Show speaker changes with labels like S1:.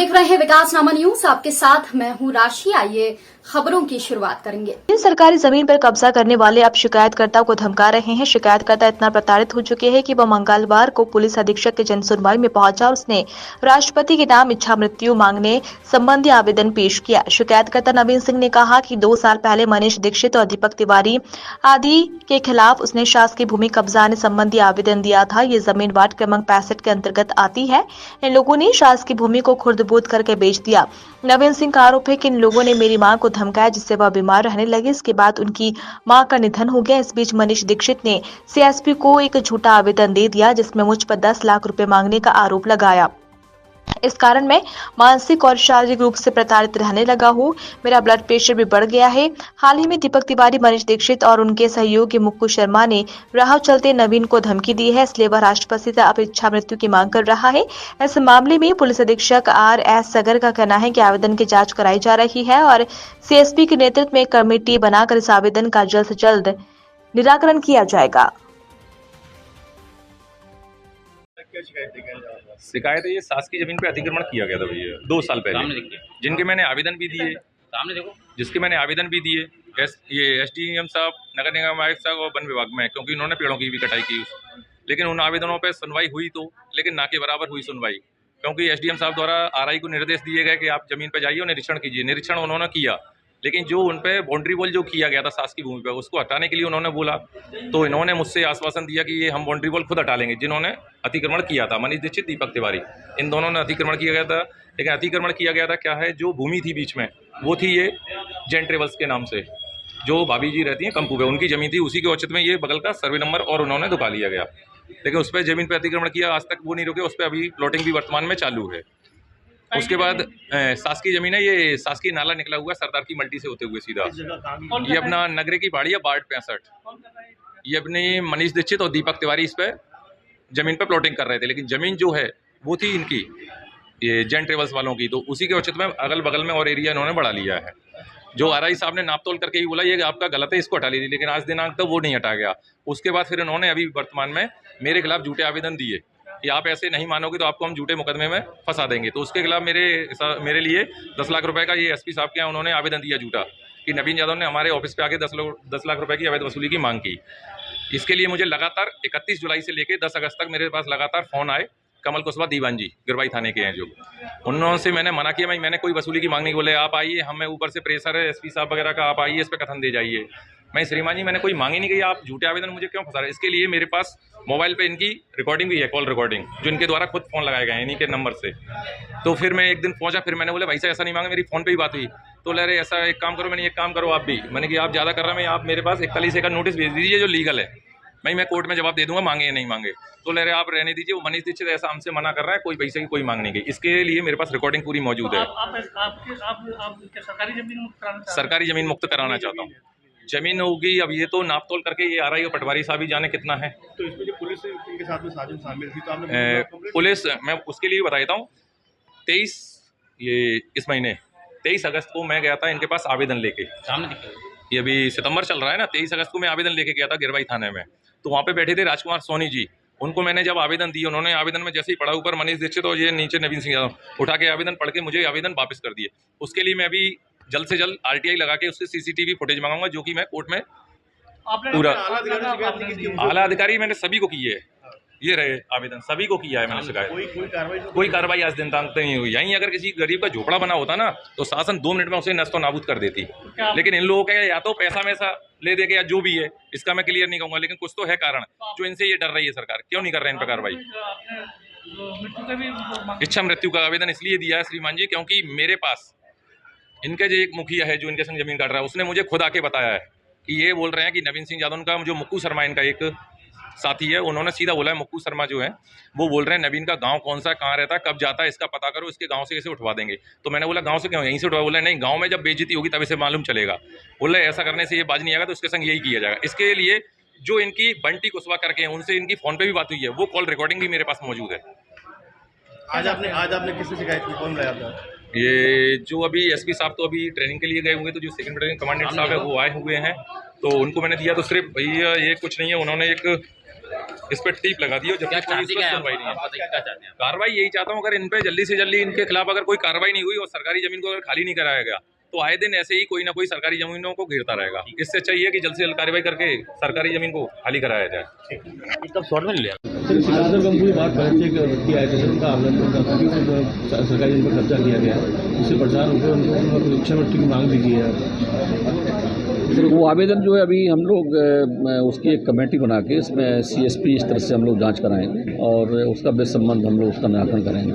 S1: देख रहे हैं विकासनामा न्यूज, आपके साथ मैं हूं राशि। आइए खबरों की शुरुआत करेंगे।
S2: सरकारी जमीन पर कब्जा करने वाले अब शिकायतकर्ता को धमका रहे हैं। शिकायतकर्ता इतना प्रताड़ित हो चुके हैं कि वह मंगलवार को पुलिस अधीक्षक के जनसुनवाई में पहुंचा और उसने राष्ट्रपति के नाम इच्छा मृत्यु मांगने संबंधी आवेदन पेश किया। शिकायतकर्ता नवीन सिंह ने कहा कि 2 साल पहले मनीष दीक्षित और दीपक तिवारी आदि के खिलाफ उसने शासकीय भूमि कब्जाने संबंधी आवेदन दिया था। ये जमीन वार्ड क्रमांक 65 के अंतर्गत आती है। इन लोगों ने शासकीय भूमि को खुर्द-बुर्द करके बेच दिया। नवीन सिंह का आरोप है कि इन लोगों ने मेरी मां को धमकाया, जिससे वह बीमार रहने लगी। इसके बाद उनकी मां का निधन हो गया। इस बीच मनीष दीक्षित ने सीएसपी को एक झूठा आवेदन दे दिया, जिसमें मुझ पर 10 लाख रुपए मांगने का आरोप लगाया। इस कारण मैं मानसिक और शारीरिक रूप से प्रताड़ित रहने लगा हूँ। मेरा ब्लड प्रेशर भी बढ़ गया है। हाल ही में दीपक तिवारी, मनीष दीक्षित और उनके सहयोगी मुक्कू शर्मा ने राह चलते नवीन को धमकी दी है, इसलिए वह राष्ट्रपति से अब इच्छा मृत्यु की मांग कर रहा है। इस मामले में पुलिस अधीक्षक RS सगर का कहना है कि आवेदन की जाँच कराई जा रही है और CSP के नेतृत्व में एक कमेटी बनाकर इस आवेदन का जल्द से जल्द निराकरण किया जाएगा।
S3: शिकायत है, ये शासकीय जमीन पे अतिक्रमण किया गया था भैया 2 साल पहले, जिनके मैंने आवेदन भी दिए,
S4: सामने देखो,
S3: जिसके मैंने आवेदन भी दिए। ये SDM साहब, नगर निगम आयुक्त साहब और वन विभाग में, क्योंकि उन्होंने पेड़ों की भी कटाई की। लेकिन उन आवेदनों पे सुनवाई हुई तो, लेकिन ना के बराबर हुई सुनवाई, क्योंकि SDM साहब द्वारा RI को निर्देश दिए गए कि आप जमीन पर जाइए और निरीक्षण कीजिए। निरीक्षण उन्होंने किया, लेकिन जो उन पे बाउंड्री वॉल जो किया गया था शासकीय भूमि पर, उसको हटाने के लिए उन्होंने बोला, तो इन्होंने मुझसे आश्वासन दिया कि ये हम बाउंड्री वॉल खुद हटा लेंगे। जिन्होंने अतिक्रमण किया था, मनीष दीक्षित, दीपक तिवारी, इन दोनों ने अतिक्रमण किया गया था। लेकिन अतिक्रमण किया गया था क्या है, जो भूमि थी बीच में, वो थी ये जैन ट्रेवल्स के नाम से, जो भाभी जी रहती हैं कंपू पे, उनकी जमीन थी। उसी के औचित में ये बगल का सर्वे नंबर और उन्होंने दुका लिया गया। लेकिन उस पर जमीन पर अतिक्रमण किया, आज तक वो नहीं रुके। उस पर अभी प्लॉटिंग भी वर्तमान में चालू है। उसके बाद शासकीय जमीन है, ये शासकीय नाला निकला हुआ सरदार की मल्टी से होते हुए सीधा, ये अपना नगरे की बाड़ी है, वार्ड 65। ये अपने मनीष दीक्षित और दीपक तिवारी इस पे जमीन पे प्लॉटिंग कर रहे थे। लेकिन जमीन जो है वो थी इनकी, ये जैन ट्रेवल्स वालों की, तो उसी के औचित में अगल बगल में और एरिया इन्होंने बढ़ा लिया है। जो RI साहब ने नाप तोल करके ही बोला ये आपका गलत है, इसको हटा लीजिए, लेकिन आज दिनांक तक वो नहीं हटा गया। उसके बाद फिर इन्होंने अभी वर्तमान में मेरे खिलाफ झूठे आवेदन दिए कि आप ऐसे नहीं मानोगे तो आपको हम झूठे मुकदमे में फंसा देंगे। तो उसके खिलाफ मेरे लिए 10 लाख रुपए का, ये SP साहब के यहाँ उन्होंने आवेदन दिया झूठा, कि नवीन यादव ने हमारे ऑफिस पे आके 10 लाख रुपए की अवैध वसूली की मांग की। इसके लिए मुझे लगातार 31 जुलाई से लेकर 10 अगस्त तक मेरे पास लगातार फ़ोन आए। कमल कुशवाहा दीवान जी गिरवाई थाने के हैं, जो उन्होंने मैंने मना किया, मैंने कोई वसूली की मांग नहीं। बोले आप आइए, हमें ऊपर से प्रेशर है SP साहब वगैरह का, आप आइए इस पर कथन दे जाइए। मैं श्रीमान जी, मैंने कोई मांगी नहीं गई, आप झूठे आवेदन मुझे क्यों फंसा रहे। इसके लिए मेरे पास मोबाइल पे इनकी रिकॉर्डिंग भी है, कॉल रिकॉर्डिंग, जो इनके द्वारा खुद फ़ोन लगाए गए हैं इन्हीं के नंबर से। तो फिर मैं एक दिन पहुंचा, फिर मैंने बोला भाई साहब ऐसा नहीं मांगा, मेरी फ़ोन पे ही बात हुई। तो ले रहे ऐसा एक काम करो, मैंने एक काम करो आप भी, मैंने कि आप ज़्यादा कर रहे हैं, आप मेरे पास 41 का नोटिस भेज दीजिए जो लीगल है, मैं कोर्ट में जवाब दे दूंगा, मांगे या नहीं मांगे। तो ले रहे आप रहने दीजिए, वो मनीष दीक्षित ऐसा हमसे मना कर रहा है, कोई पैसे की कोई मांग नहीं गई। इसके लिए मेरे पास रिकॉर्डिंग पूरी मौजूद है।
S4: आप
S3: सरकारी जमीन मुक्त कराना चाहता हूँ। जमीन होगी, अब ये तो नाप तोल करके ये RI और पटवारी साहब ही जाने कितना है।
S5: तो इसमें जो पुलिस इनके साथ में साजिश शामिल थी, तो आपने
S3: पुलिस, मैं उसके लिए बताता हूँ। 23 महीने 23 अगस्त को मैं गया था इनके पास आवेदन लेके। ये अभी सितंबर चल रहा है ना, 23 अगस्त को मैं आवेदन लेके गया था गिरवाई थाने में। तो वहाँ पे बैठे थे राजकुमार सोनी जी, उनको मैंने जब आवेदन दिया, उन्होंने आवेदन में जैसे ही पढ़ा, ऊपर मनीष दीक्षित और ये नीचे नवीन सिंह यादव उठा के आवेदन पढ़ के मुझे आवेदन वापस कर दिए। उसके लिए मैं अभी जल्द से जल्द RTI लगा के उससे CCTV फुटेज मंगाऊंगा, जो कि मैं कोर्ट में पूरा आला अधिकारी मैंने सभी को किए है। ये रहे आवेदन, सभी को किया है मैंने शिकायत। कोई कार्रवाई आज दिन तक नहीं हुई। यहीं अगर किसी गरीब का झोपड़ा बना होता ना, तो शासन 2 मिनट में उसे नस्तो नाबूद कर देती। लेकिन इन लोगों का या तो पैसा मैसा ले दे के, या जो भी है, इसका मैं क्लियर नहीं कहूँगा, लेकिन कुछ तो है कारण जो इनसे ये डर रही है सरकार। क्यों नहीं कर रहे हैं इन पर कार्रवाई। इच्छा मृत्यु का आवेदन इसलिए दिया है श्रीमान जी, क्योंकि मेरे पास इनके जो एक मुखिया है जो इनके संग जमीन काट रहा है, उसने मुझे खुद आके बताया है कि ये बोल रहे हैं कि नवीन सिंह यादव का जो मुक्कू शर्मा इनका एक साथी है, उन्होंने सीधा बोला है, मुक्कू शर्मा जो है वो बोल रहे हैं नवीन का गांव कौन सा, कहाँ रहता है, कब जाता है, इसका पता करो, इसके गांव से कैसे उठवा देंगे। तो मैंने बोला गांव से क्यों, यहीं से उठवा। बोला नहीं, गांव में जब बेइज्जती होगी तब इसे मालूम चलेगा। बोले ऐसा करने से ये बाज नहीं आएगा, तो उसके संग यही किया जाएगा। इसके लिए जो इनकी बंटी कुशवाहा करके हैं, उनसे इनकी फ़ोन पे भी बात हुई है, वो कॉल रिकॉर्डिंग भी मेरे पास मौजूद है।
S5: आज आपने किससे शिकायत की, कौन लाया था?
S3: ये जो अभी SP साहब तो अभी ट्रेनिंग के लिए गए हुए, तो जो सेकंड बटालियन कमांडेंट साहब है वो आए हुए हैं, तो उनको मैंने दिया। तो सिर्फ भैया ये कुछ नहीं है, उन्होंने एक इस पर टीप लगा दियो जब तक कोई इस पर सुनवाई नहीं है। कार्रवाई यही चाहता हूँ, अगर इन पे जल्दी से जल्दी इनके खिलाफ अगर कोई कार्रवाई नहीं हुई और सरकारी जमीन को अगर खाली नहीं कराया गया तो आए दिन ऐसे ही कोई ना कोई सरकारी जमीनों को घेरता रहेगा। इससे चाहिए कि जल्द से जल्द कार्रवाई करके सरकारी जमीन को खाली कराया जाए।
S4: एकदम शॉर्ट में ले लिया।
S5: सर सिकंदर गंगू की बात कर एक व्यक्ति आए थे सर, उनका आवेदन था कि सरकारी जमीन पर कब्जा किया गया, उससे प्रचार होकर उनको क्षमावृत्ति की मांग भी की है।
S6: सर वो आवेदन जो है अभी हम लोग उसकी एक कमेटी बना के इसमें CSP इस तरह से हम लोग जांच कराएंगे और उसका बेसंबंध हम लोग उसका निराकरण करेंगे।